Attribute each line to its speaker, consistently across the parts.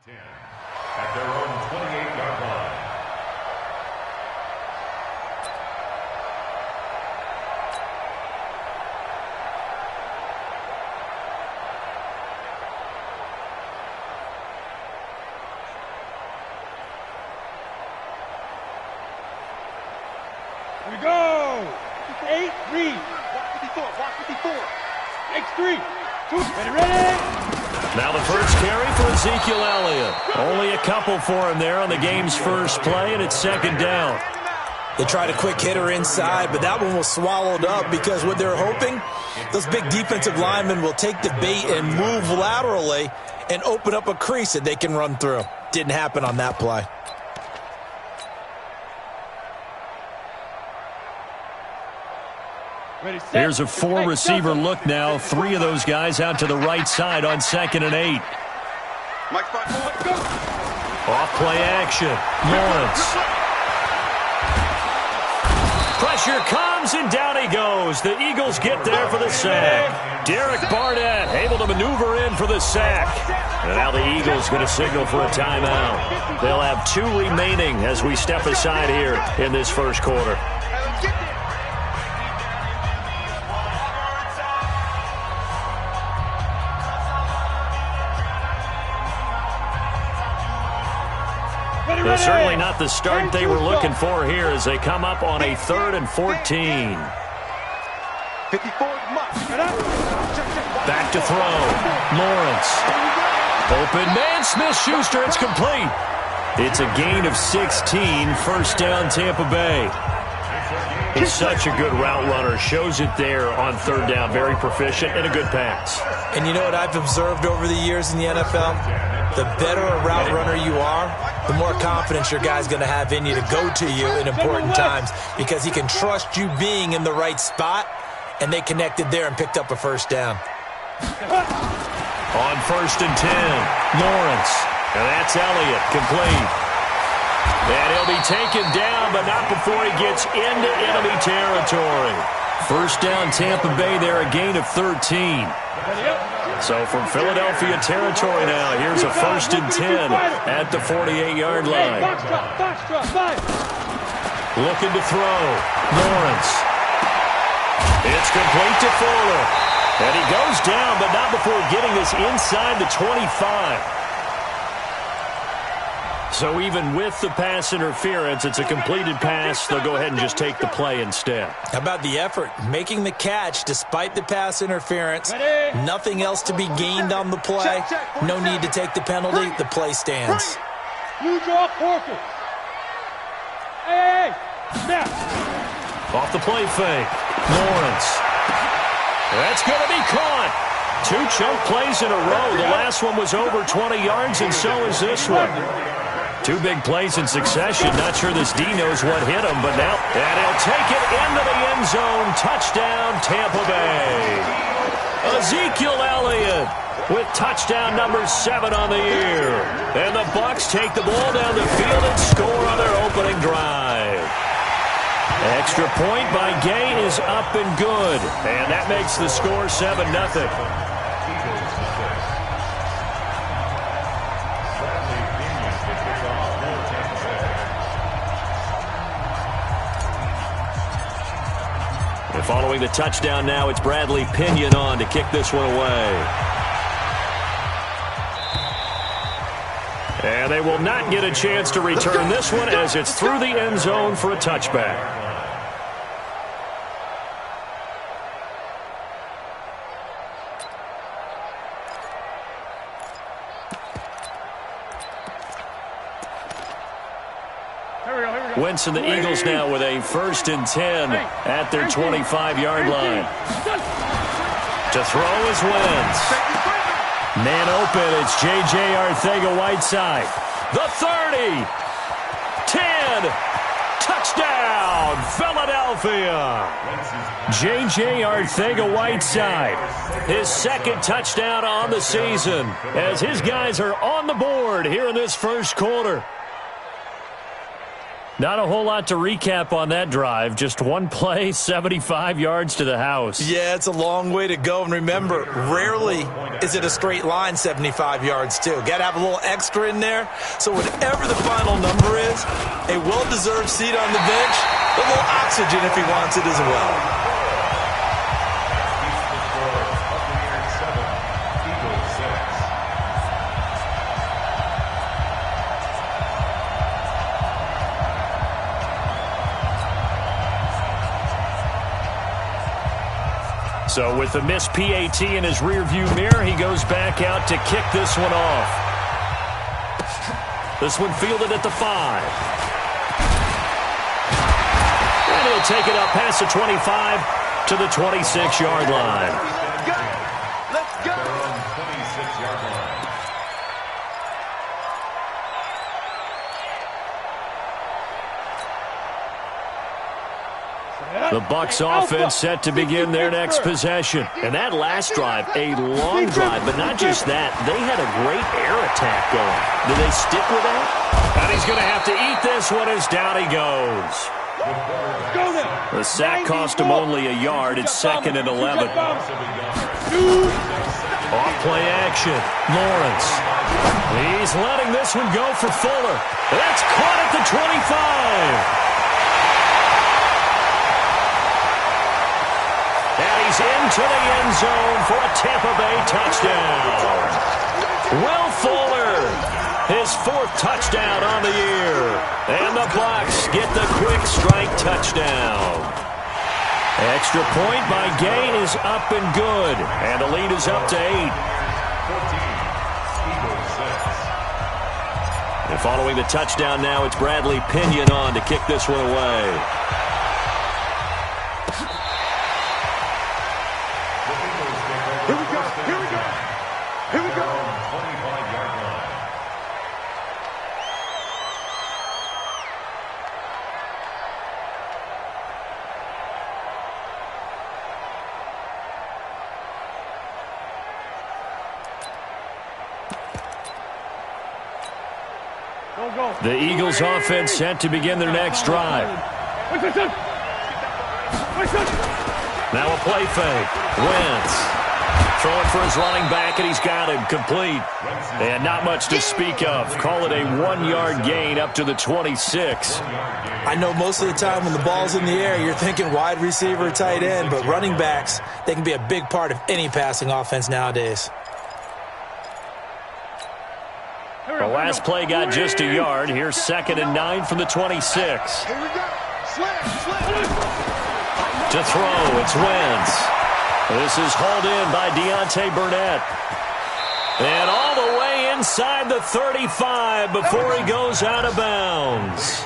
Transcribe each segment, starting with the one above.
Speaker 1: At their own 28-yard line.
Speaker 2: Here we go! 8, read. Block 54. X3. 2. Ready.
Speaker 3: Now the first carry for Ezekiel Elliott. Only a couple for him there on the game's first play, and it's second down.
Speaker 4: They tried a quick hitter inside, but that one was swallowed up because what they're hoping, those big defensive linemen will take the bait and move laterally and open up a crease that they can run through. Didn't happen on that play.
Speaker 3: Here's a four-receiver look now. 3 of those guys out to the right side on 2nd and 8. Off play action. Lawrence. Pressure comes, and down he goes. The Eagles get there for the sack. Derek Barnett able to maneuver in for the sack. And now the Eagles going to signal for a timeout. They'll have 2 remaining as we step aside here in this first quarter. Certainly not the start they were looking for here as they come up on a 3rd and 14.
Speaker 2: 54.
Speaker 3: Back to throw. Lawrence. Open man. Smith-Schuster. It's complete. It's a gain of 16. First down, Tampa Bay. He's such a good route runner. Shows it there on 3rd down. Very proficient and a good pass.
Speaker 4: And you know what I've observed over the years in the NFL? The better a route runner you are, the more confidence your guy's going to have in you to go to you in important times because he can trust you being in the right spot, and they connected there and picked up a first down.
Speaker 3: On 1st and 10, Lawrence. And that's Elliott, complete. And he'll be taken down, but not before he gets into enemy territory. First down, Tampa Bay there, a gain of 13. So from Philadelphia territory now, here's a 1st and 10 at the 48-yard line. Looking to throw. Lawrence. It's complete to Fuller. And he goes down, but not before getting this inside the 25. So even with the pass interference, it's a completed pass. They'll go ahead and just take the play instead.
Speaker 4: How about the effort? Making the catch despite the pass interference. Nothing else to be gained on the play. No need to take the penalty. The play stands.
Speaker 2: You draw forfeit. Hey.
Speaker 3: Off the play fake. Lawrence. That's going to be caught. 2 chunk plays in a row. The last one was over 20 yards, and so is this one. 2 big plays in succession. Not sure this D knows what hit him, but now, and he'll take it into the end zone. Touchdown, Tampa Bay. Ezekiel Elliott with touchdown number 7 on the year. And the Bucs take the ball down the field and score on their opening drive. Extra point by Gay is up and good. And that makes the score 7-0. Following the touchdown now, it's Bradley Pinion on to kick this one away. And they will not get a chance to return this one as it's through the end zone for a touchback. Wentz and the Eagles now with a 1st and 10 at their 25-yard line. To throw is Wentz. Man open, it's J.J. Arcega-Whiteside. The 30. 10. Touchdown, Philadelphia. J.J. Arcega-Whiteside. His 2nd touchdown on the season as his guys are on the board here in this first quarter. Not a whole lot to recap on that drive. Just one play, 75 yards to the house.
Speaker 4: Yeah, it's a long way to go. And remember, rarely is it a straight line 75 yards, too. Got to have a little extra in there. So whatever the final number is, a well-deserved seat on the bench, a little oxygen if he wants it as well.
Speaker 3: So with the missed PAT in his rearview mirror, he goes back out to kick this one off. This one fielded at the 5. And he'll take it up past the 25 to the 26-yard line.
Speaker 1: Let's go. 26-yard line.
Speaker 3: The Bucs offense set to begin their next possession. And that last drive, a long drive, but not just that. They had a great air attack going. Do they stick with that? And he's going to have to eat this one as down he goes. The sack cost him only a yard. It's 2nd and 11. Off play action. Lawrence. He's letting this one go for Fuller. That's caught at the 25. And he's into the end zone for a Tampa Bay touchdown. Will Fuller, his 4th touchdown on the year. And the Bucs get the quick strike touchdown. Extra point by Gain is up and good. And the lead is up to 8. And following the touchdown now, it's Bradley Pinion on to kick this one away.
Speaker 1: Here we go. 25-yard line.
Speaker 3: The Eagles offense set to begin their next drive. Now a play fake. Wentz. Throwing for his running back, and he's got him complete. And not much to speak of. Call it a 1-yard gain up to the 26.
Speaker 4: I know most of the time when the ball's in the air, you're thinking wide receiver, tight end, but running backs, they can be a big part of any passing offense nowadays.
Speaker 3: The last play got just a yard. Here's 2nd and 9 from the 26.
Speaker 2: Here we go.
Speaker 3: To throw, it's Wentz. This is hauled in by Deontay Burnett. And all the way inside the 35 before he goes out of bounds.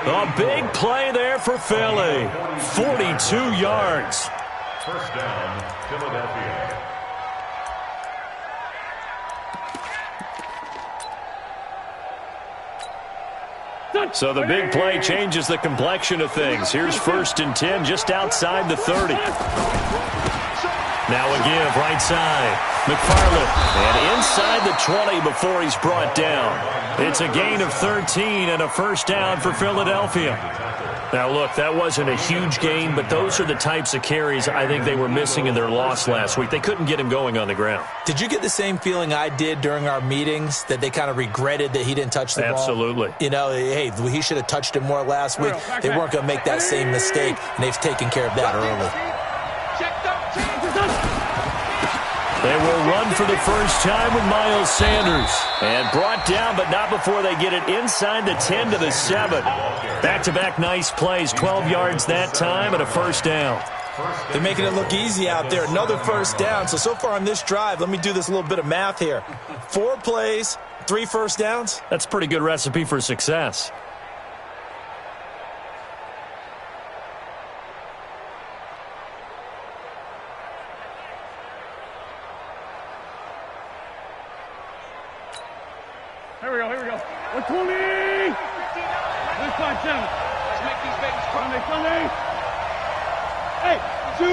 Speaker 3: A big play there for Philly. 42 yards.
Speaker 1: First down, Philadelphia.
Speaker 3: So the big play changes the complexion of things. Here's 1st and 10 just outside the 30. Now a give, right side. McFarland. And inside the 20 before he's brought down. It's a gain of 13 and a first down for Philadelphia. Now, look, that wasn't a huge gain, but those are the types of carries I think they were missing in their loss last week. They couldn't get him going on the ground.
Speaker 4: Did you get the same feeling I did during our meetings, that they kind of regretted that he didn't touch the ball?
Speaker 3: Absolutely.
Speaker 4: You know, hey, he should have touched it more last week. They weren't going to make that same mistake, and they've taken care of that early.
Speaker 3: They will run for the first time with Miles Sanders. And brought down, but not before they get it inside the 10 to the 7. Back-to-back nice plays, 12 yards that time and a first down.
Speaker 4: They're making it look easy out there. Another first down. So far on this drive, let me do this little bit of math here. 4 plays, 3 first downs.
Speaker 3: That's a pretty good recipe for success.
Speaker 2: Here we go. 120! 157. Let's make these babies cry. Sunday. Hey, 2.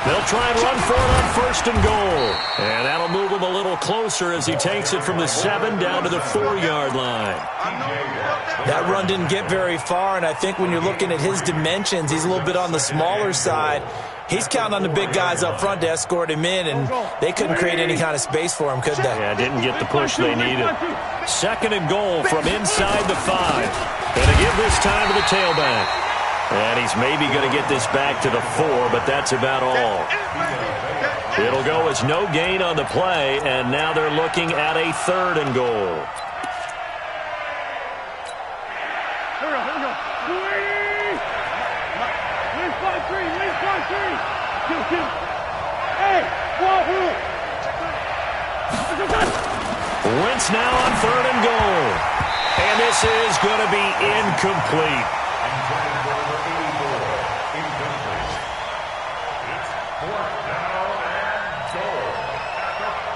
Speaker 3: They'll They'll try and run for it on 1st and goal. And that'll move him a little closer as he takes it from the 7 down to the 4-yard line.
Speaker 4: That run didn't get very far, and I think when you're looking at his dimensions, he's a little bit on the smaller side. He's counting on the big guys up front to escort him in, and they couldn't create any kind of space for him, could they?
Speaker 3: Yeah, didn't get the push they needed. 2nd and goal from inside the 5. Going to give this time to the tailback. And he's maybe going to get this back to the 4, but that's about all. It'll go as no gain on the play, and now they're looking at a 3rd and goal. Wentz now on 3rd and goal. And this is going to be incomplete.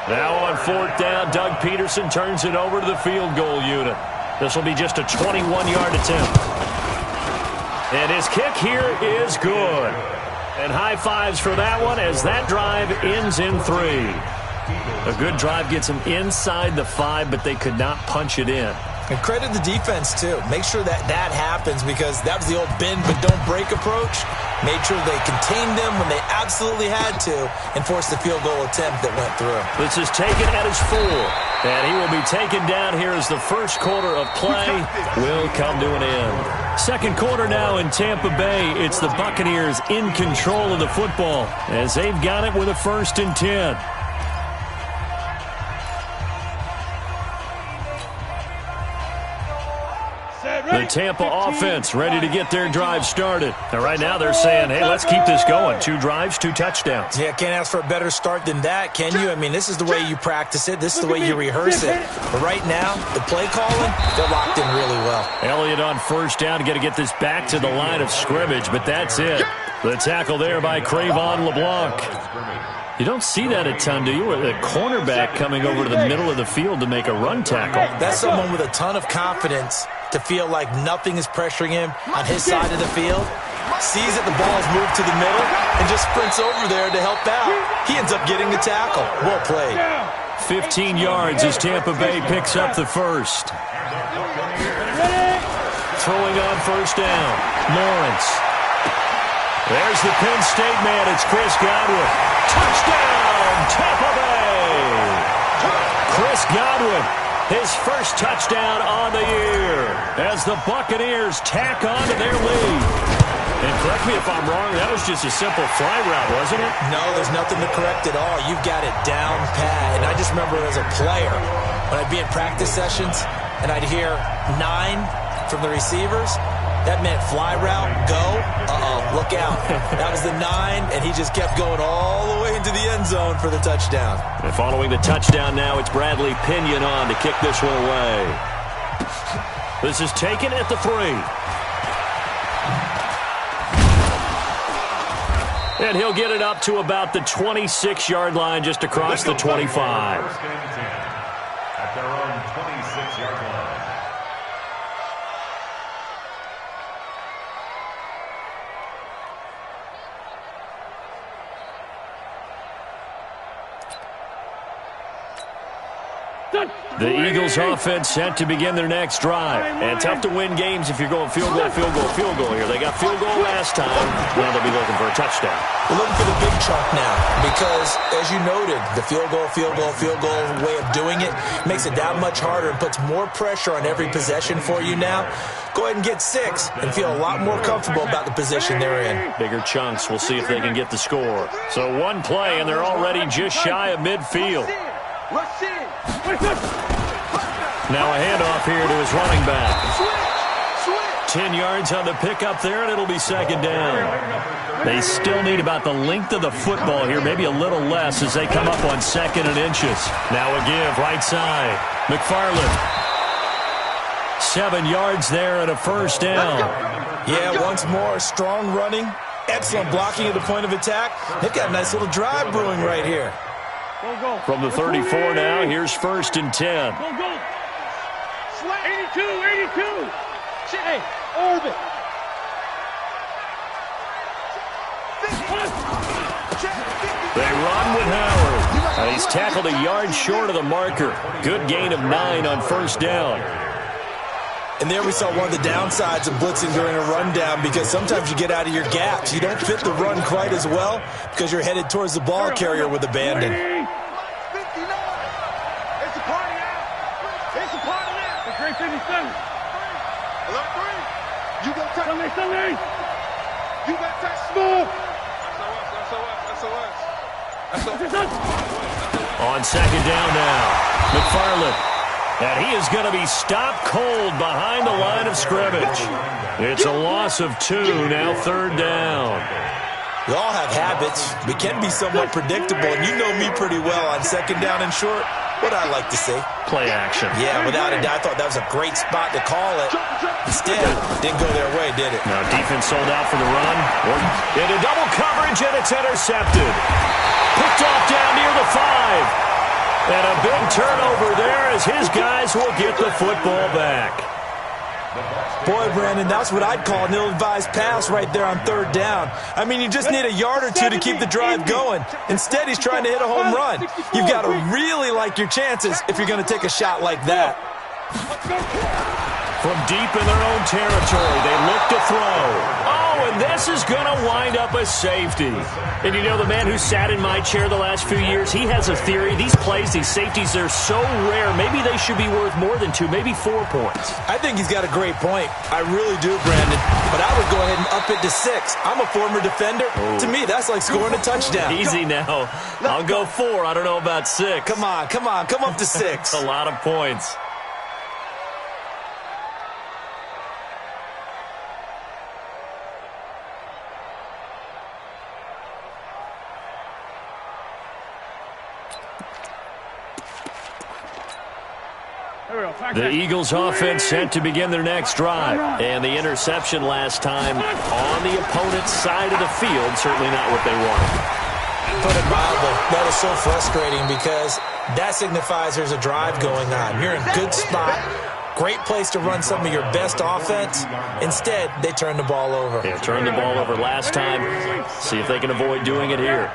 Speaker 3: Now on 4th down, Doug Peterson turns it over to the field goal unit. This will be just a 21-yard attempt. And his kick here is good. And high fives for that one as that drive ends in 3. A good drive gets them inside the 5, but they could not punch it in.
Speaker 4: And credit the defense, too. Make sure that happens because that was the old bend but don't break approach. Made sure they contained them when they absolutely had to and forced the field goal attempt that went through.
Speaker 3: This is taken at his 4. And he will be taken down here as the first quarter of play will come to an end. 2nd quarter now in Tampa Bay. It's the Buccaneers in control of the football as they've got it with a 1st and 10. The Tampa offense ready to get their drive started. And right now they're saying, hey, let's keep this going. 2 drives, 2 touchdowns.
Speaker 4: Yeah, can't ask for a better start than that, can you? I mean, this is the way you practice it. This is the way you rehearse it. But right now, the play calling, they're locked in really well.
Speaker 3: Elliott on 1st down to get this back to the line of scrimmage, but that's it. The tackle there by Crayvon LeBlanc. You don't see that a ton, do you? A cornerback coming over to the middle of the field to make a run tackle.
Speaker 4: That's someone with a ton of confidence to feel like nothing is pressuring him on his side of the field. Sees that the ball's moved to the middle and just sprints over there to help out. He ends up getting the tackle. Well played.
Speaker 3: 15 yards as Tampa Bay picks up the 1st. Throwing on 1st down. Lawrence. There's the Penn State man. It's Chris Godwin. Touchdown, Tampa Bay. Chris Godwin, his first touchdown on the year as the Buccaneers tack on to their lead. And correct me if I'm wrong, that was just a simple fly route, wasn't it?
Speaker 4: No, there's nothing to correct at all. You've got it down pat. And I just remember as a player, when I'd be in practice sessions and I'd hear 9 from the receivers, that meant fly route, go, look out. That was the 9, and he just kept going all the way into the end zone for the touchdown.
Speaker 3: And following the touchdown now, it's Bradley Pinion on to kick this one away. This is taken at the 3. And he'll get it up to about the 26-yard line just across the 25.
Speaker 1: At their own 26-yard line.
Speaker 3: The Eagles offense set to begin their next drive. And tough to win games if you're going field goal, field goal, field goal here. They got field goal last time. Now they'll be looking for a touchdown.
Speaker 4: We're looking for the big chunk now because, as you noted, the field goal way of doing it makes it that much harder and puts more pressure on every possession for you now. Go ahead and get 6 and feel a lot more comfortable about the position they're in.
Speaker 3: Bigger chunks. We'll see if they can get the score. So one play, and they're already just shy of midfield. Now a handoff here to his running back. 10 yards on the pickup there, and it'll be 2nd down. They still need about the length of the football here, maybe a little less as they come up on 2nd and inches. Now a give, right side. McFarland. 7 yards there and a 1st down.
Speaker 4: Yeah, once more, strong running, excellent blocking at the point of attack. They've got a nice little drive brewing right here.
Speaker 3: From the 34 now, here's 1st and 10.
Speaker 2: 82. Hey, orbit.
Speaker 3: They run with Howard. And he's tackled a yard short of the marker. Good gain of 9 on first down.
Speaker 4: And there we saw one of the downsides of blitzing during a rundown, because sometimes you get out of your gaps. You don't fit the run quite as well because you're headed towards the ball carrier with abandon.
Speaker 2: It's a party out. It's a party out. It's great 57. You got touch. Sunday. You got touch. Smooth.
Speaker 3: On second down now, McFarland. And he is going to be stopped cold behind the line of scrimmage. It's a loss of 2, now third down.
Speaker 4: We all have habits. We can be somewhat predictable, and you know me pretty well on second down and short. What I like to say.
Speaker 3: Play action.
Speaker 4: Yeah, without a doubt, I thought that was a great spot to call it. Instead, didn't go their way, did it?
Speaker 3: Now defense sold out for the run. Into double coverage, and it's intercepted. Picked off down near the 5. And a big turnover there as his guys will get the football back.
Speaker 4: Boy, Brandon, that's what I'd call an ill-advised pass right there on third down. I mean, you just need a yard or two to keep the drive going. Instead, he's trying to hit a home run. You've got to really like your chances if you're going to take a shot like that.
Speaker 3: From deep in their own territory, they look to throw. Oh, and this is going to wind up a safety. And you know, the man who sat in my chair the last few years, he has a theory. These plays, these safeties, they're so rare. Maybe they should be worth more than 2, maybe 4 points.
Speaker 4: I think he's got a great point. I really do, Brandon. But I would go ahead and up it to 6. I'm a former defender. Oh. To me, that's like scoring a touchdown.
Speaker 3: Easy now. I'll go 4. I don't know about 6.
Speaker 4: Come on. Come up to 6.
Speaker 3: A lot of points. The Eagles offense set to begin their next drive. And the interception last time on the opponent's side of the field, certainly not what they wanted.
Speaker 4: Put it mildly, that is so frustrating because that signifies there's a drive going on. You're in a good spot. Great place to run some of your best offense. Instead, they turn the ball over.
Speaker 3: They turned the ball over last time. See if they can avoid doing it here.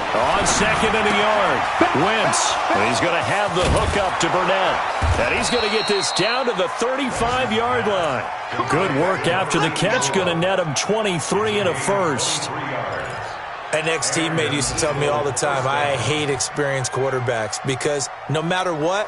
Speaker 3: On second and a yard, Wentz. He's going to have the hook up to Burnett. And he's going to get this down to the 35-yard line. Good work after the catch. Going to net him 23 and a first.
Speaker 4: An ex-teammate used to tell me all the time, I hate experienced quarterbacks because no matter what,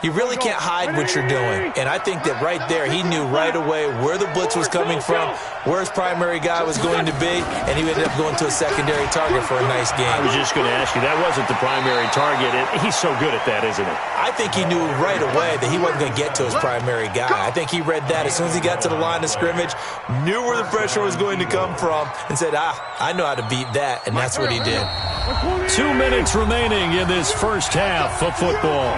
Speaker 4: you really can't hide what you're doing. And I think that right there, he knew right away where the blitz was coming from, where his primary guy was going to be, and he ended up going to a secondary target for a nice game.
Speaker 3: I was just going to ask you, that wasn't the primary target. He's so good at that, isn't he?
Speaker 4: I think he knew right away that he wasn't going to get to his primary guy. I think he read that as soon as he got to the line of scrimmage, knew where the pressure was going to come from, and said, I know how to beat that, and that's what he did.
Speaker 3: 2 minutes remaining in this first half of football.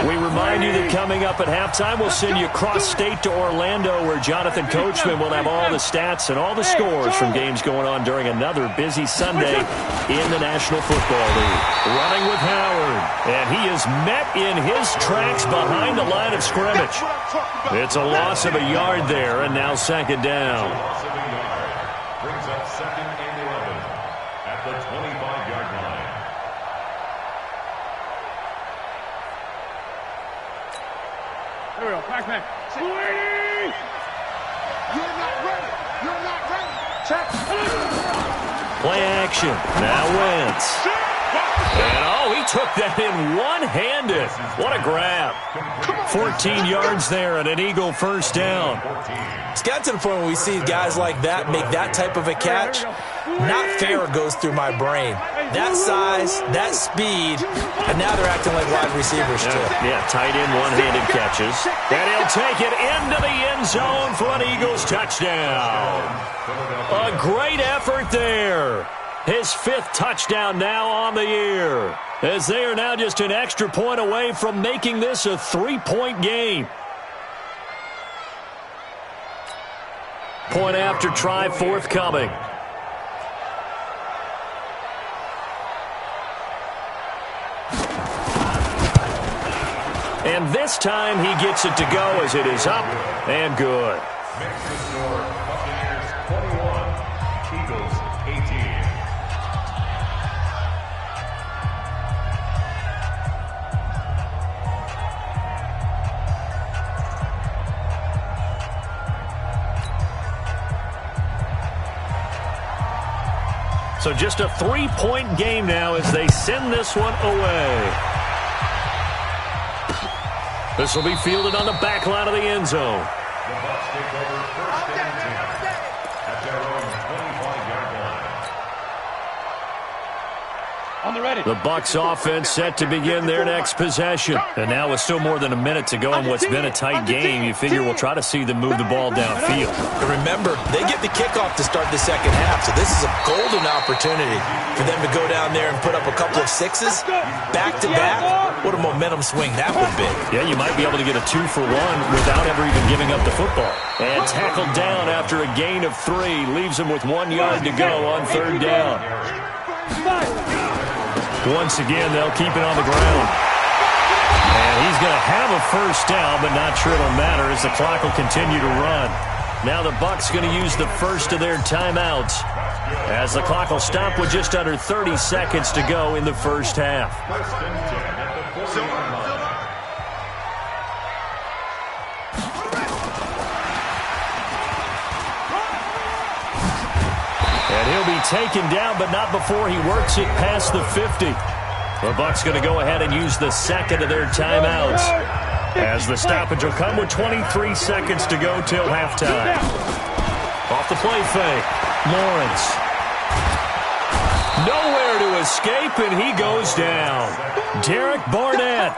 Speaker 3: We remind you that coming up at halftime, we'll send you cross-state to Orlando, where Jonathan Coachman will have all the stats and all the scores from games going on during another busy Sunday in the National Football League. Running with Howard, and he is met in his tracks behind the line of scrimmage. It's a loss of a yard there, and now second down.
Speaker 1: Brings up second and 11 at the 25-yard line.
Speaker 2: Here we go, Coachoakman. You're not ready. You're not ready. Check.
Speaker 3: Play action. Now Wentz. And, he took that in one-handed. What a grab. 14 yards there and an Eagle first down.
Speaker 4: It's got to the point where we see guys like that make that type of a catch. Not fair goes through my brain. That size, that speed, and now they're acting like wide receivers too.
Speaker 3: Yeah, tight end one-handed catches. And he'll take it into the end zone for an Eagles touchdown. A great effort there. His 5th touchdown now on the year, as they are now just an extra point away from making this a 3-point game. Point after try forthcoming. And this time he gets it to go as it is up and good.
Speaker 1: Makes the score Buccaneers 21,
Speaker 3: So just a 3-point game now as they send this one away. This will be fielded on the back line of the end zone.
Speaker 1: The Bucs take over first and 10 at their own 25-yard line.
Speaker 2: On the ready.
Speaker 3: The Bucs offense set to begin their next possession. And now with still more than a minute to go in what's been a tight game, you figure we'll try to see them move the ball downfield.
Speaker 4: And remember, they get the kickoff to start the second half, so this is a golden opportunity for them to go down there and put up a couple of sixes back-to-back. What a momentum swing that would be.
Speaker 3: Yeah, you might be able to get a 2-for-1 without ever even giving up the football. And tackled down after a gain of 3. Leaves him with 1 yard to go on third down. Once again, they'll keep it on the ground. And he's going to have a first down, but not sure it'll matter as the clock will continue to run. Now the Bucs going to use the first of their timeouts as the clock will stop with just under 30 seconds to go in the first half.
Speaker 1: First and 10 at the 40-yard line.
Speaker 3: And he'll be taken down, but not before he works it past the 50. The Bucs going to go ahead and use the second of their timeouts as the stoppage will come with 23 seconds to go till halftime. Off the play fake, Lawrence. Nowhere to escape, and he goes down. Derek Barnett.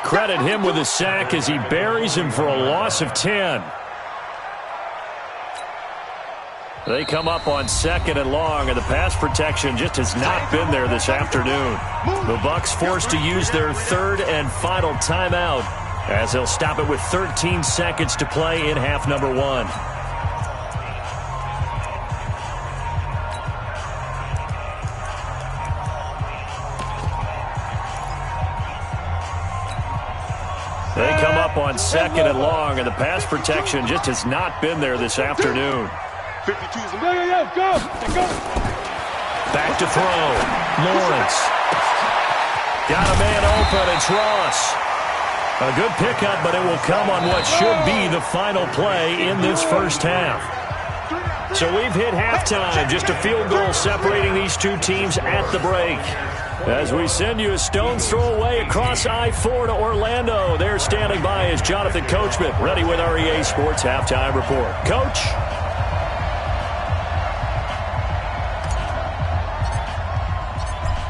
Speaker 3: Credit him with a sack as he buries him for a loss of 10. They come up on second and long, and the pass protection just has not been there this afternoon. The Bucs forced to use their third and final timeout as they'll stop it with 13 seconds to play in half number 1. They come up on second and long, and the pass protection just has not been there this afternoon.
Speaker 2: 52 is go.
Speaker 3: Back to throw. Lawrence. Got a man open. It's Ross. A good pickup, but it will come on what should be the final play in this first half. So we've hit halftime. Just a field goal separating these two teams at the break. As we send you a stone's throw away across I-4 to Orlando. There standing by is Jonathan Coachman, ready with our EA Sports Halftime Report. Coach?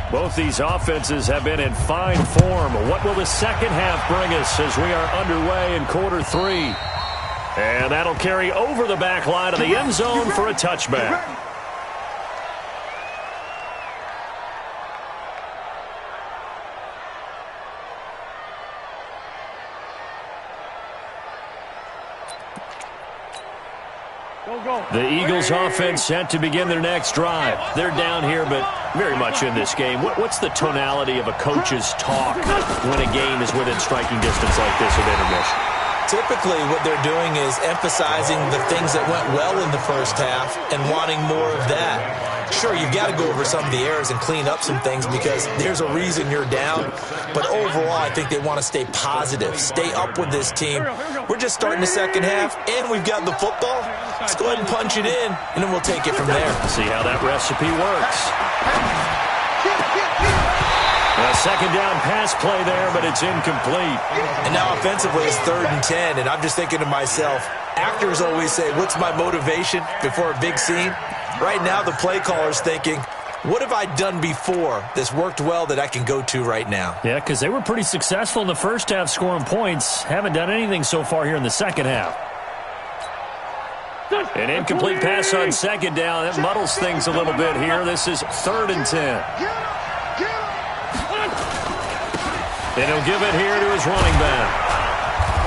Speaker 3: Both these offenses have been in fine form. What will the second half bring us as we are underway in quarter 3? And that'll carry over the back line of the end zone for a touchback. The Eagles offense set to begin their next drive. They're down here, but very much in this game. What's the tonality of a coach's talk when a game is within striking distance like this at intermission?
Speaker 4: Typically, what they're doing is emphasizing the things that went well in the first half and wanting more of that. Sure, you've got to go over some of the errors and clean up some things because there's a reason you're down. But overall, I think they want to stay positive, stay up with this team. We're just starting the second half, and we've got the football. Let's go ahead and punch it in, and then we'll take it from there.
Speaker 3: See how that recipe works. A second down pass play there, but it's incomplete.
Speaker 4: And now offensively it's 3rd and 10, and I'm just thinking to myself, actors always say, what's my motivation before a big scene? Right now the play caller's thinking, what have I done before that's worked well that I can go to right now?
Speaker 3: Yeah, because they were pretty successful in the first half scoring points. Haven't done anything so far here in the second half. An incomplete pass on second down. That muddles things a little bit here. This is 3rd and 10. And he'll give it here to his running back.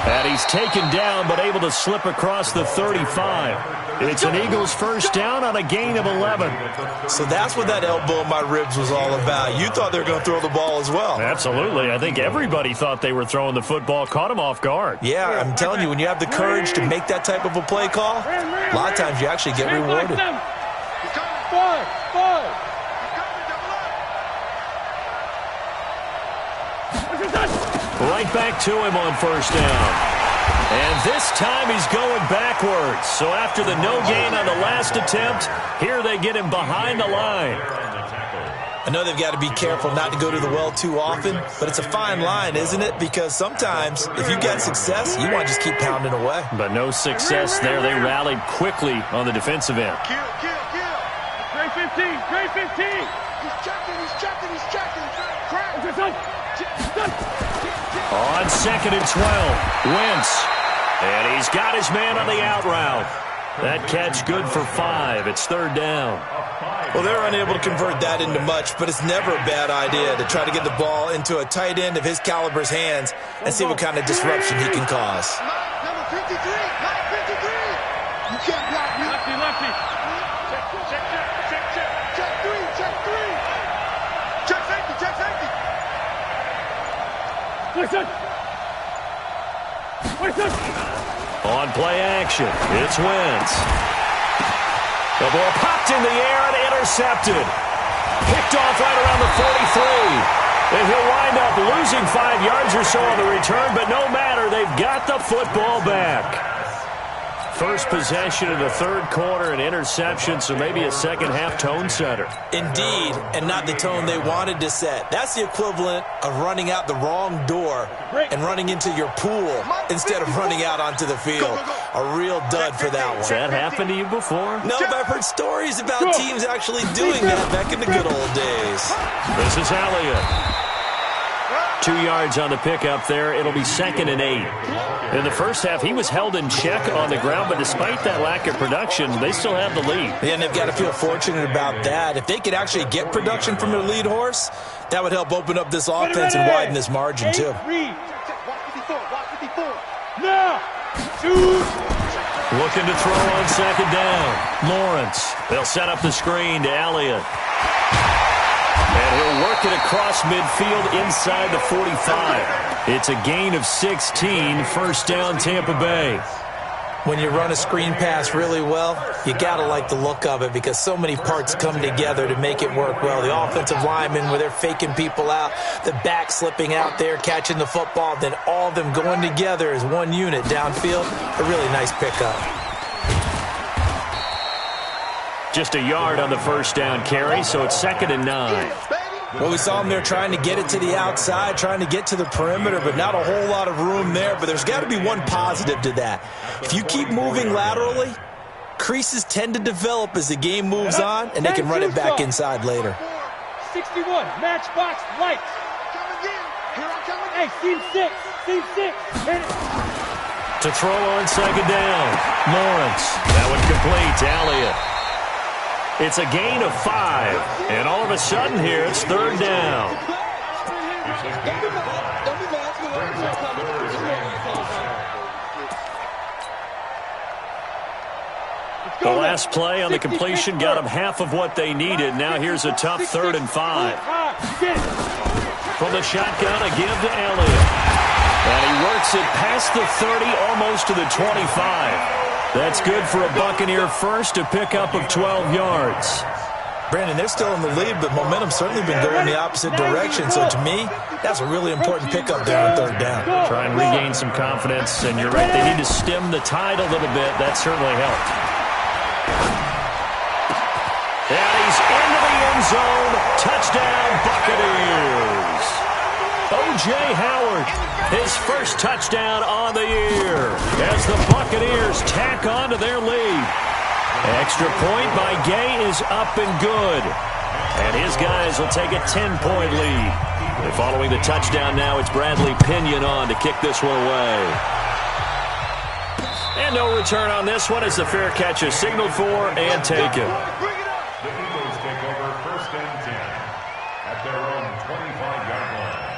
Speaker 3: And he's taken down but able to slip across the 35. It's an Eagles first down on a gain of 11.
Speaker 4: So that's what that elbow in my ribs was all about. You thought they were going to throw the ball as well.
Speaker 3: Absolutely. I think everybody thought they were throwing the football, caught him off guard.
Speaker 4: Yeah, I'm telling you, when you have the courage to make that type of a play call, a lot of times you actually get rewarded.
Speaker 3: Right back to him on first down. And this time he's going backwards. So after the no gain on the last attempt, here they get him behind the line.
Speaker 4: I know they've got to be careful not to go to the well too often, but it's a fine line, isn't it? Because sometimes if you get success, you want to just keep pounding away.
Speaker 3: But no success there. They rallied quickly on the defensive end.
Speaker 2: Kill. Grade 15, grade 15. He's checking. Crack.
Speaker 3: On 2nd and 12, Wentz. And he's got his man on the out route. That catch good for 5. It's 3rd down.
Speaker 4: Well, they're unable to convert that into much, but it's never a bad idea to try to get the ball into a tight end of his caliber's hands and see what kind of disruption he can cause.
Speaker 2: Number 53. You can't block me. Lefty. Check three. Check safety. Listen.
Speaker 3: On play action, it's Wentz. The ball popped in the air and intercepted. Picked off right around the 43. And he'll wind up losing 5 yards or so on the return, but no matter, they've got the football back. First possession of the 3rd quarter, an interception, so maybe a second-half tone setter.
Speaker 4: Indeed, and not the tone they wanted to set. That's the equivalent of running out the wrong door and running into your pool instead of running out onto the field. A real dud for that one.
Speaker 3: Has that happened to you before?
Speaker 4: No, but I've heard stories about teams actually doing that back in the good old days.
Speaker 3: This is Elliott. 2 yards on the pickup there. It'll be 2nd and 8. In the first half, he was held in check on the ground, but despite that lack of production, they still have the lead.
Speaker 4: Yeah, and they've got to feel fortunate about that. If they could actually get production from their lead horse, that would help open up this offense and widen this margin, too.
Speaker 2: Watch 54. Now.
Speaker 3: Looking to throw on 2nd down. Lawrence. They'll set up the screen to Elliott. And he'll work it across midfield inside the 45. It's a gain of 16, 1st down Tampa Bay.
Speaker 4: When you run a screen pass really well, you got to like the look of it because so many parts come together to make it work well. The offensive linemen, where they're faking people out, the back slipping out there, catching the football, then all of them going together as one unit downfield. A really nice pickup.
Speaker 3: Just a yard on the 1st down carry, so it's 2nd and 9.
Speaker 4: Well, we saw them there trying to get it to the outside, trying to get to the perimeter, but not a whole lot of room there. But there's got to be one positive to that. If you keep moving laterally, creases tend to develop as the game moves on, and they can run it back inside later.
Speaker 2: 61, matchbox lights. Hey, team 6. Hit it.
Speaker 3: To throw on 2nd down, Lawrence. That one complete to Elliott. It's a gain of 5, and all of a sudden here it's 3rd down. The last play on the completion got them half of what they needed. Now here's a tough 3rd and 5. From the shotgun, a give to Elliott. And he works it past the 30, almost to the 25. That's good for a Buccaneer first, a pickup of 12 yards.
Speaker 4: Brandon, they're still in the lead, but momentum's certainly been going the opposite direction. So to me, that's a really important pickup there on 3rd down.
Speaker 3: Try and regain some confidence, and you're right, they need to stem the tide a little bit. That certainly helped. And he's into the end zone. Touchdown, Buccaneers. O.J. Howard, his first touchdown on the year as the Buccaneers tack on to their lead. Extra point by Gay is up and good. And his guys will take a 10-point lead. And following the touchdown now, it's Bradley Pinion on to kick this one away. And no return on this one as the fair catch is signaled for and taken.
Speaker 1: The Eagles take over 1st and 10 at their own 25-yard line.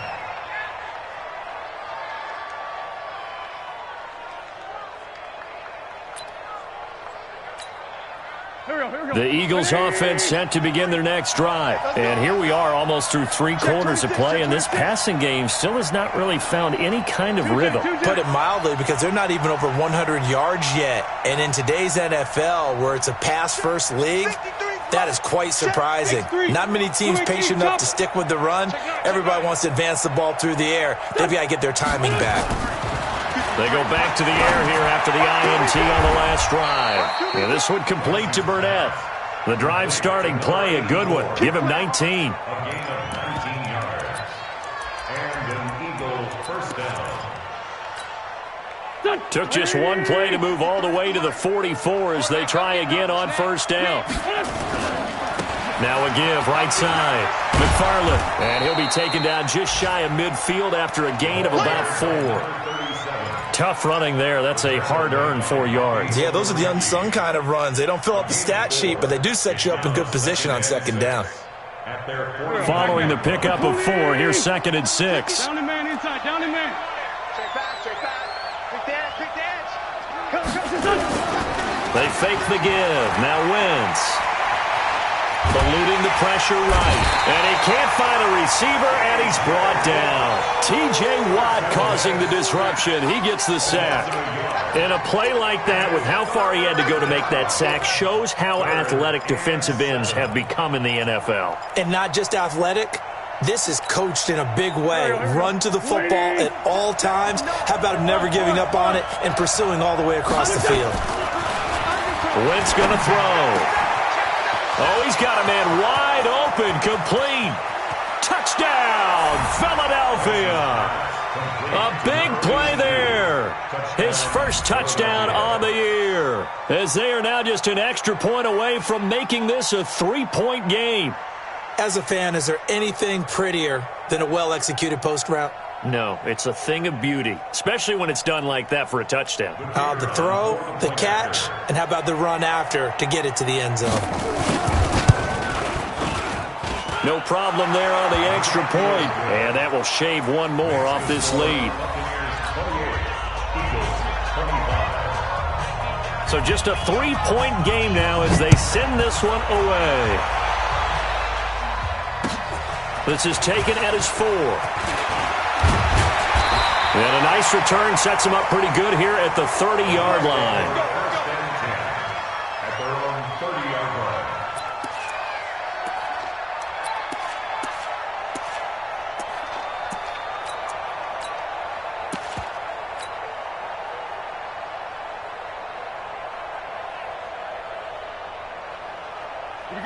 Speaker 3: The Eagles offense set to begin their next drive. And here we are almost through 3 quarters of play, and this passing game still has not really found any kind of rhythm.
Speaker 4: Put it mildly, because they're not even over 100 yards yet. And in today's NFL, where it's a pass-first league, that is quite surprising. Not many teams patient enough to stick with the run. Everybody wants to advance the ball through the air. They've got to get their timing back.
Speaker 3: They go back to the air here after the INT on the last drive. Yeah, this one complete to Burnett. The drive starting play, a good one. Give him 19.
Speaker 1: A gain of 19 yards. And an Eagle first down.
Speaker 3: Took just one play to move all the way to the 44 as they try again on first down. Now a give right side. McFarland. And he'll be taken down just shy of midfield after a gain of about 4. Tough running there. That's a hard-earned 4 yards.
Speaker 4: Yeah, those are the unsung kind of runs. They don't fill up the stat sheet, but they do set you up in good position on second down.
Speaker 3: Following the pickup of 4, here's 2nd and 6.
Speaker 2: Down the man inside, down the man.
Speaker 5: Check back. Quick dance.
Speaker 3: They fake the give. Now Wentz. Eluding the pressure right. And he can't find a receiver, and he's brought down. T.J. Watt causing the disruption. He gets the sack. And a play like that, with how far he had to go to make that sack, shows how athletic defensive ends have become in the NFL.
Speaker 4: And not just athletic. This is coached in a big way. Run to the football at all times. How about him never giving up on it and pursuing all the way across the field?
Speaker 3: Wentz going to throw. Oh, he's got a man wide open, complete. Touchdown, Philadelphia. A big play there. His first touchdown on the year. As they are now just an extra point away from making this a 3-point game.
Speaker 4: As a fan, is there anything prettier than a well-executed post route?
Speaker 3: No, it's a thing of beauty, especially when it's done like that for a touchdown.
Speaker 4: The throw, the catch, and how about the run after to get it to the end zone?
Speaker 3: No problem there on the extra point. And that will shave one more off this lead. So just a 3-point game now as they send this one away. This is taken at his 4. And a nice return sets him up pretty good here at the 30-yard line.
Speaker 1: At their own 30-yard line.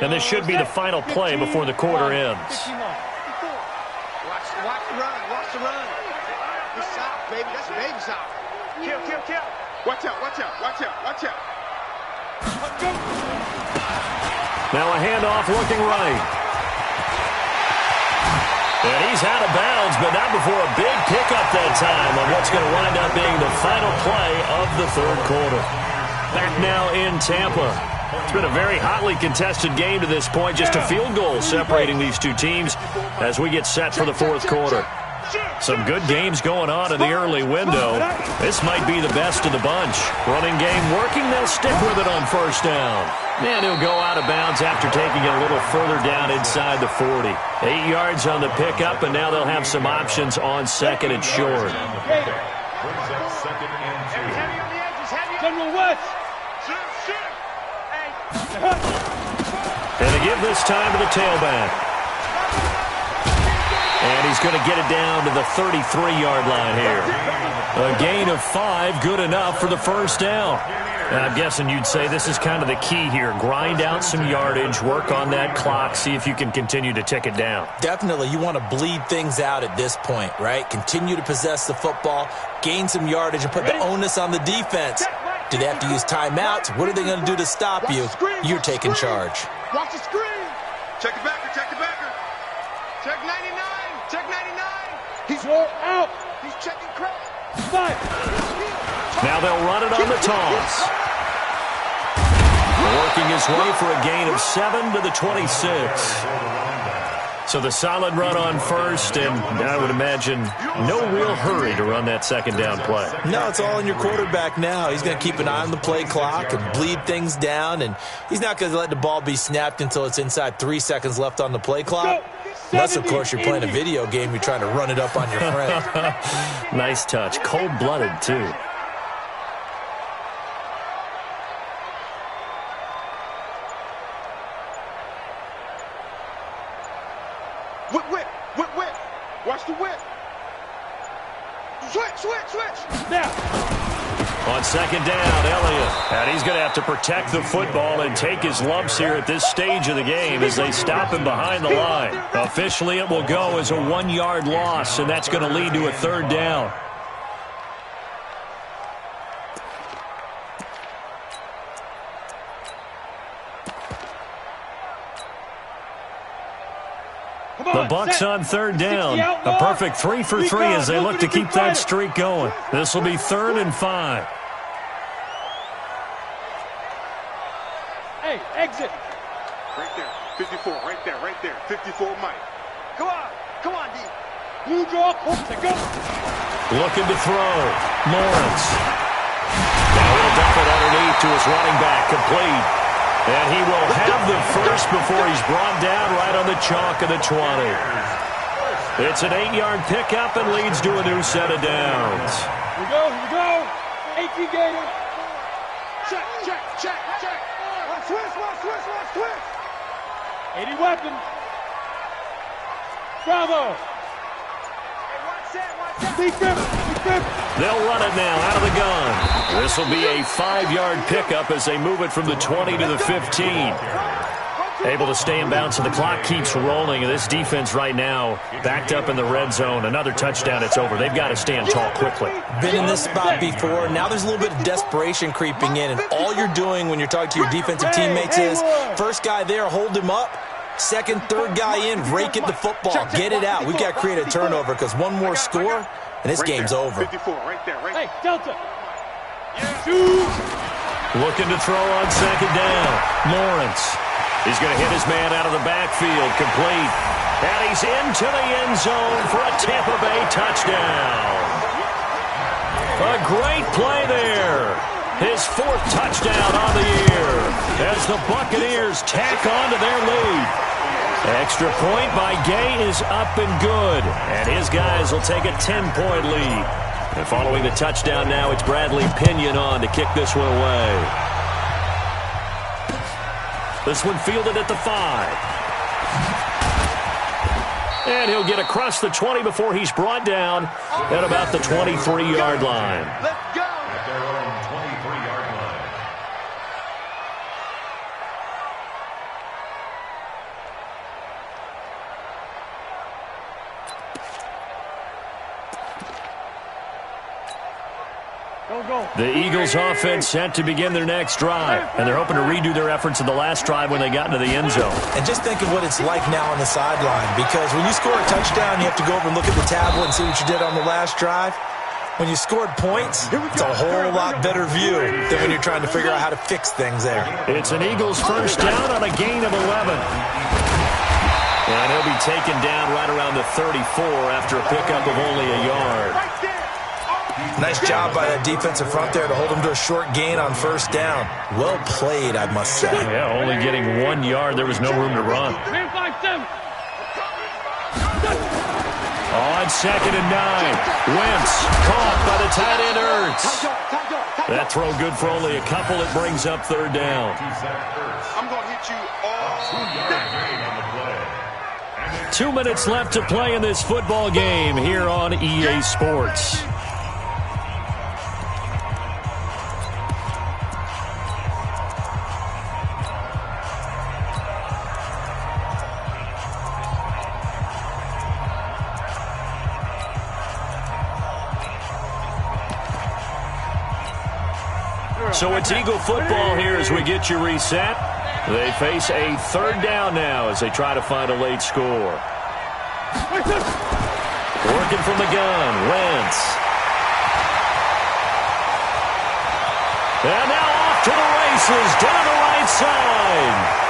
Speaker 3: And this should be the final play before the quarter ends.
Speaker 5: Watch the run. Watch the run. It's soft, baby. That's baby soft. Kill. Watch out.
Speaker 3: Now a handoff looking right. And he's out of bounds, but not before a big pickup that time on what's going to wind up being the final play of the third quarter. Back now in Tampa. It's been a very hotly contested game to this point. Just a field goal separating these two teams as we get set for the fourth quarter. Some good games going on in the early window. This might be the best of the bunch. Running game working. They'll stick with it on first down. And he'll go out of bounds after taking it a little further down inside the 40. 8 yards on the pickup, and now they'll have some options on second and short.
Speaker 1: Brings up 2nd and 2.
Speaker 5: Heavy on the edges.
Speaker 2: General West.
Speaker 3: And they give this time to the tailback. And he's going to get it down to the 33-yard line here. A gain of 5, good enough for the first down. And I'm guessing you'd say this is kind of the key here. Grind out some yardage, work on that clock, see if you can continue to tick it down.
Speaker 4: Definitely, you want to bleed things out at this point, right? Continue to possess the football, gain some yardage, and put the onus on the defense. Do they have to use timeouts? What are they going to do to stop you? You're taking charge.
Speaker 5: Watch the screen. Check the backer. Check 99.
Speaker 2: He's wore out.
Speaker 5: He's checking crack.
Speaker 3: Now they'll run it on the toss. Working his way for a gain of 7 to the 26. So the solid run on first, and I would imagine no real hurry to run that second down play.
Speaker 4: No, it's all in your quarterback now. He's going to keep an eye on the play clock and bleed things down, and he's not going to let the ball be snapped until it's inside 3 seconds left on the play clock. Unless, of course, you're playing a video game, you're trying to run it up on your friend.
Speaker 3: Nice touch. Cold-blooded, too.
Speaker 5: Whip. Watch the whip. Switch.
Speaker 2: Now.
Speaker 3: On second down, Elliott. And he's going to have to protect the football and take his lumps here at this stage of the game as they stop him behind the line. Officially, it will go as a 1-yard loss, and that's going to lead to a third down. The Bucs on third down. A perfect 3 for 3 as they look to keep that streak going. This will be 3rd and 5.
Speaker 2: Hey, exit.
Speaker 5: Right there. 54. Right there. 54, Mike. Come on, D.
Speaker 2: Blue draw. Go.
Speaker 3: Looking to throw. Lawrence. Now he'll dump it underneath to his running back. Complete. And he will have the first before he's brought down right on the chalk of the 20. It's an 8-yard pickup and leads to a new set of downs.
Speaker 2: Here we go. 18 Gator.
Speaker 5: Check. Switch.
Speaker 2: 80 weapon. Bravo. Big grip.
Speaker 3: They'll run it now out of the gun. This will be a 5-yard pickup as they move it from the 20 to the 15. Able to stay in bounds, and the clock keeps rolling. And this defense right now backed up in the red zone. Another touchdown, it's over. They've got to stand tall quickly.
Speaker 4: Been in this spot before. Now there's a little bit of desperation creeping in, and all you're doing when you're talking to your defensive teammates is first guy there, hold him up. Second, third guy in, rake at the football. Get it out. We've got to create a turnover because one more score, and this game's over.
Speaker 5: 54, right there.
Speaker 2: Hey, Delta.
Speaker 3: Looking to throw on second down. Lawrence. He's going to hit his man out of the backfield. Complete. And he's into the end zone for a Tampa Bay touchdown. A great play there. His 4th touchdown on the year as the Buccaneers tack on to their lead. Extra point by Gay is up and good, and his guys will take a 10-point lead. And following the touchdown now, it's Bradley Pinion on to kick this one away. This one fielded at the 5. And he'll get across the 20 before he's brought down at about the 23-yard line.
Speaker 5: Let's go.
Speaker 1: At their own 23-yard line.
Speaker 3: The Eagles offense set to begin their next drive, and they're hoping to redo their efforts in the last drive when they got into the end zone.
Speaker 4: And just think of what it's like now on the sideline, because when you score a touchdown, you have to go over and look at the tablet and see what you did on the last drive. When you scored points, it's a whole lot better view than when you're trying to figure out how to fix things there.
Speaker 3: It's an Eagles first down on a gain of 11. And he'll be taken down right around the 34 after a pickup of only a yard.
Speaker 4: Nice job by that defensive front there to hold him to a short gain on first down. Well played, I must say.
Speaker 3: Yeah, only getting 1 yard. There was no room to run. On second and 9. Wentz caught by the tight end Ertz. That throw good for only a couple. It brings up third down.
Speaker 5: I'm going to hit you all day.
Speaker 3: 2 minutes left to play in this football game here on EA Sports. So it's Eagle football here as we get you reset. They face a third down now as they try to find a late score. Working from the gun, Wentz. And now off to the races down the right side.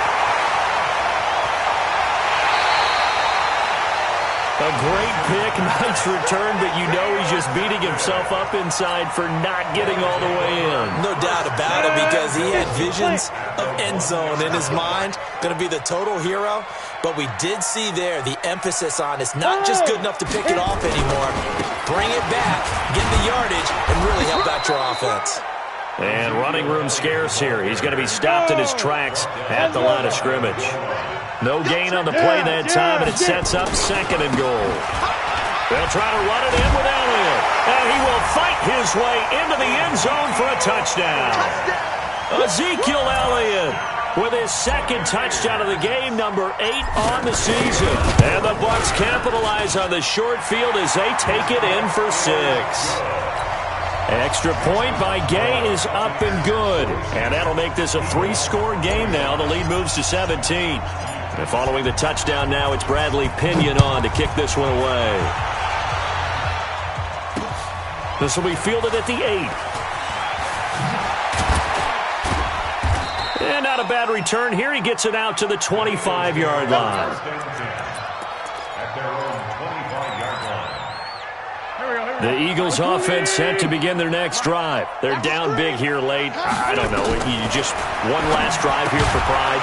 Speaker 3: A great pick, nice return, but you know he's just beating himself up inside for not getting all the way in.
Speaker 4: No doubt about it, because he had visions of end zone in his mind. Going to be the total hero. But we did see there the emphasis on it's not just good enough to pick it off anymore. Bring it back, get the yardage, and really help out your offense.
Speaker 3: And running room scarce here. He's going to be stopped in his tracks at the line of scrimmage. No gain on the play that time, and it sets up second and goal. They'll try to run it in with Elliott. And he way into the end zone for a touchdown. Ezekiel Elliott with his second touchdown of the game, number 8 on the season. And the Bucs capitalize on the short field as they take it in for 6. Extra point by Gay is up and good. And that'll make this a 3-score game now. The lead moves to 17. And following the touchdown now, it's Bradley Pinion on to kick this one away. This will be fielded at the 8. And not a bad return here. He gets it out to the 25-yard line.
Speaker 1: At their own 25-yard line.
Speaker 3: The Eagles offense set to begin their next drive. They're down big here late. I don't know. You just one last drive here for pride.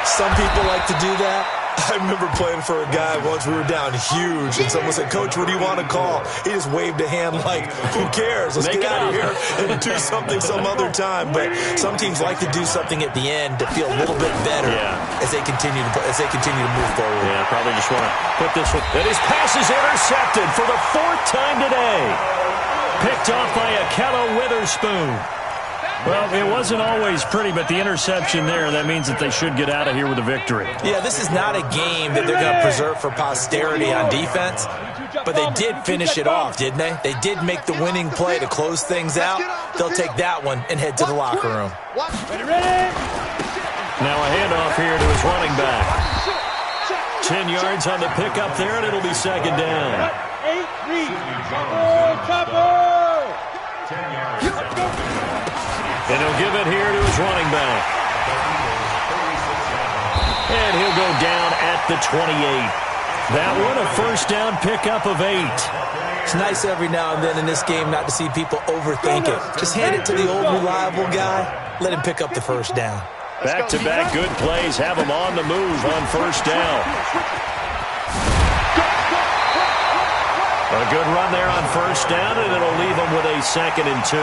Speaker 4: Some people like to do that. I remember playing for a guy once. We were down huge, and someone said, "Coach, what do you want to call?" He just waved a hand like, "Who cares? Let's get out of here and do something some other time." But some teams like to do something at the end to feel a little bit better as they continue to move forward.
Speaker 3: Yeah, probably just want to put this one. And his pass is intercepted for the 4th time today. Picked off by Akello Witherspoon. Well, it wasn't always pretty, but the interception there, that means that they should get out of here with a victory.
Speaker 4: Yeah, this is not a game that they're going to preserve for posterity on defense, but they did finish it off, didn't they? They did make the winning play to close things out. They'll take that one and head to the locker room.
Speaker 3: Now a handoff here to his running back. 10 yards on the pickup there, and it'll be 2nd down.
Speaker 1: 10 yards.
Speaker 3: And he'll give it here to his running back. And he'll go down at the 28. That one a 1st down pickup of 8.
Speaker 4: It's nice every now and then in this game not to see people overthink it. Just hand it to the old reliable guy. Let him pick up the 1st down.
Speaker 3: Back-to-back good plays have him on the move on 1st down. A good run there on 1st down, and it'll leave him with a 2nd and 2.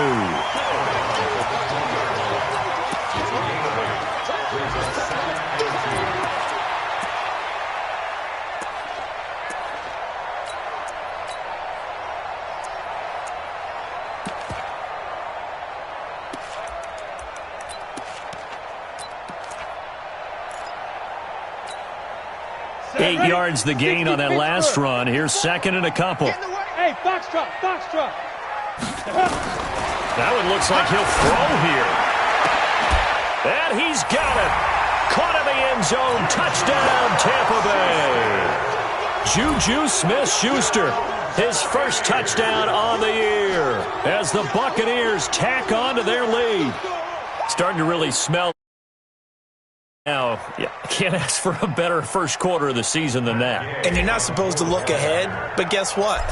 Speaker 3: 8 yards the gain on that last run. Here's 2nd and a couple.
Speaker 2: Hey, Foxtrot.
Speaker 3: That one looks like he'll throw here. And he's got it. Caught in the end zone. Touchdown, Tampa Bay. Juju Smith-Schuster, his 1st touchdown on the year as the Buccaneers tack on to their lead. Starting to really smell. Now, yeah, can't ask for a better 1st quarter of the season than that.
Speaker 4: And you're not supposed to look ahead, but guess what?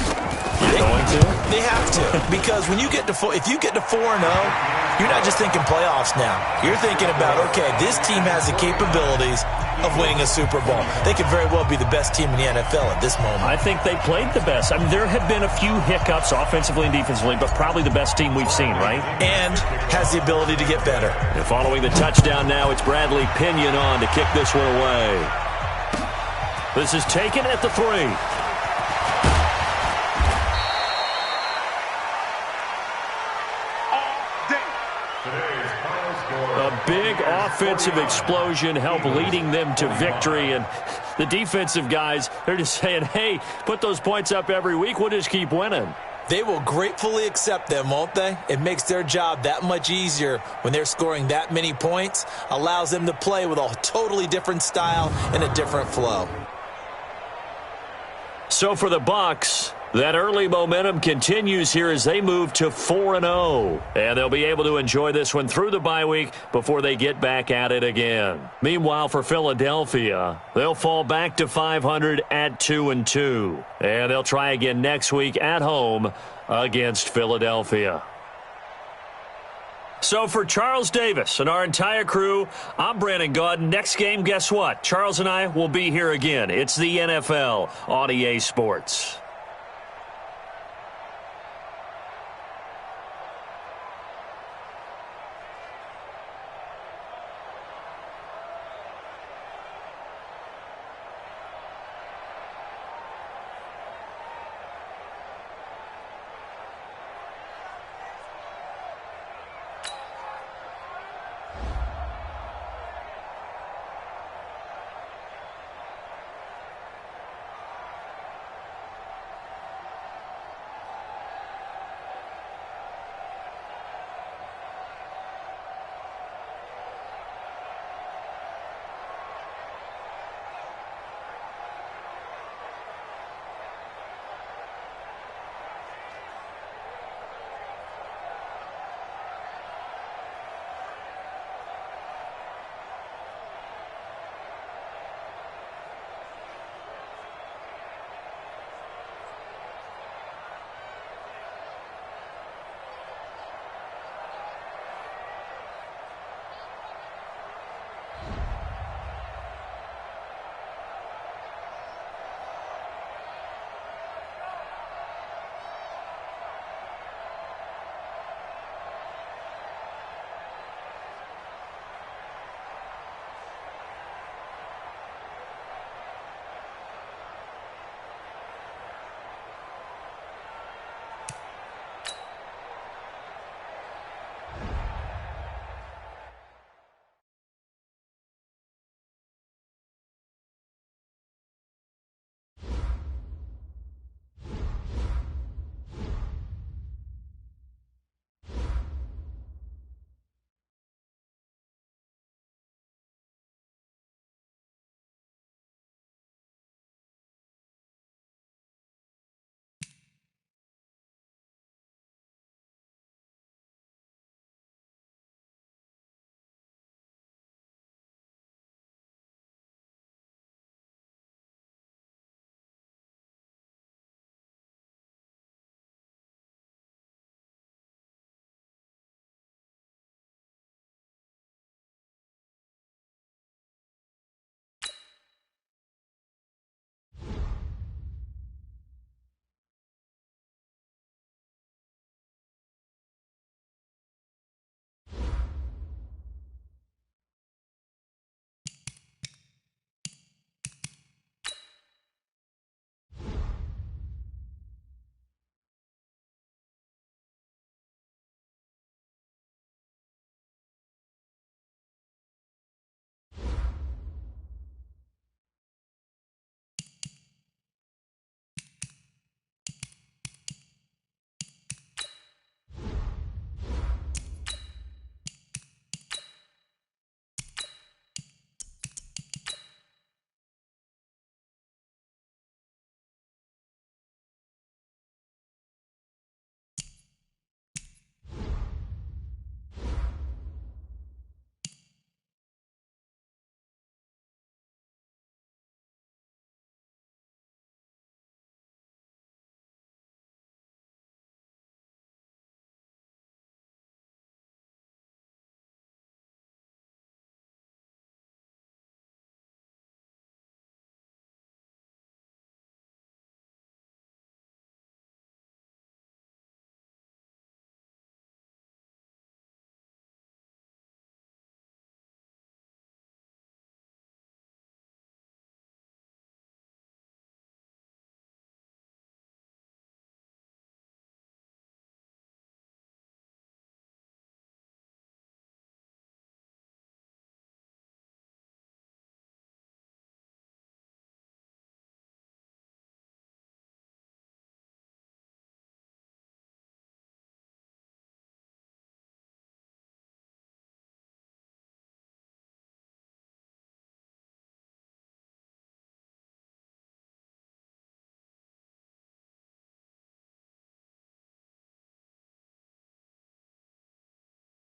Speaker 3: You're going to?
Speaker 4: They have to, because when you get to if you get to 4-0, you're not just thinking playoffs now. You're thinking about, okay, this team has the capabilities of winning a Super Bowl. They could very well be the best team in the NFL at this moment.
Speaker 3: I think they played the best. I mean, there have been a few hiccups offensively and defensively, but probably the best team we've seen, right?
Speaker 4: And has the ability to get better.
Speaker 3: And following the touchdown now, it's Bradley Pinion on to kick this one away. This is taken at the 3. A big offensive explosion helped leading them to victory, and the defensive guys, they're just saying, hey, put those points up every week, we'll just keep winning.
Speaker 4: They will gratefully accept them, won't they? It makes their job that much easier when they're scoring that many points, allows them to play with a totally different style and a different flow.
Speaker 3: So for the Bucs, that early momentum continues here as they move to 4-0. And they'll be able to enjoy this one through the bye week before they get back at it again. Meanwhile, for Philadelphia, they'll fall back to 500 at 2-2. And they'll try again next week at home against Philadelphia. So for Charles Davis and our entire crew, I'm Brandon Gaudin. Next game, guess what? Charles and I will be here again. It's the NFL on EA Sports.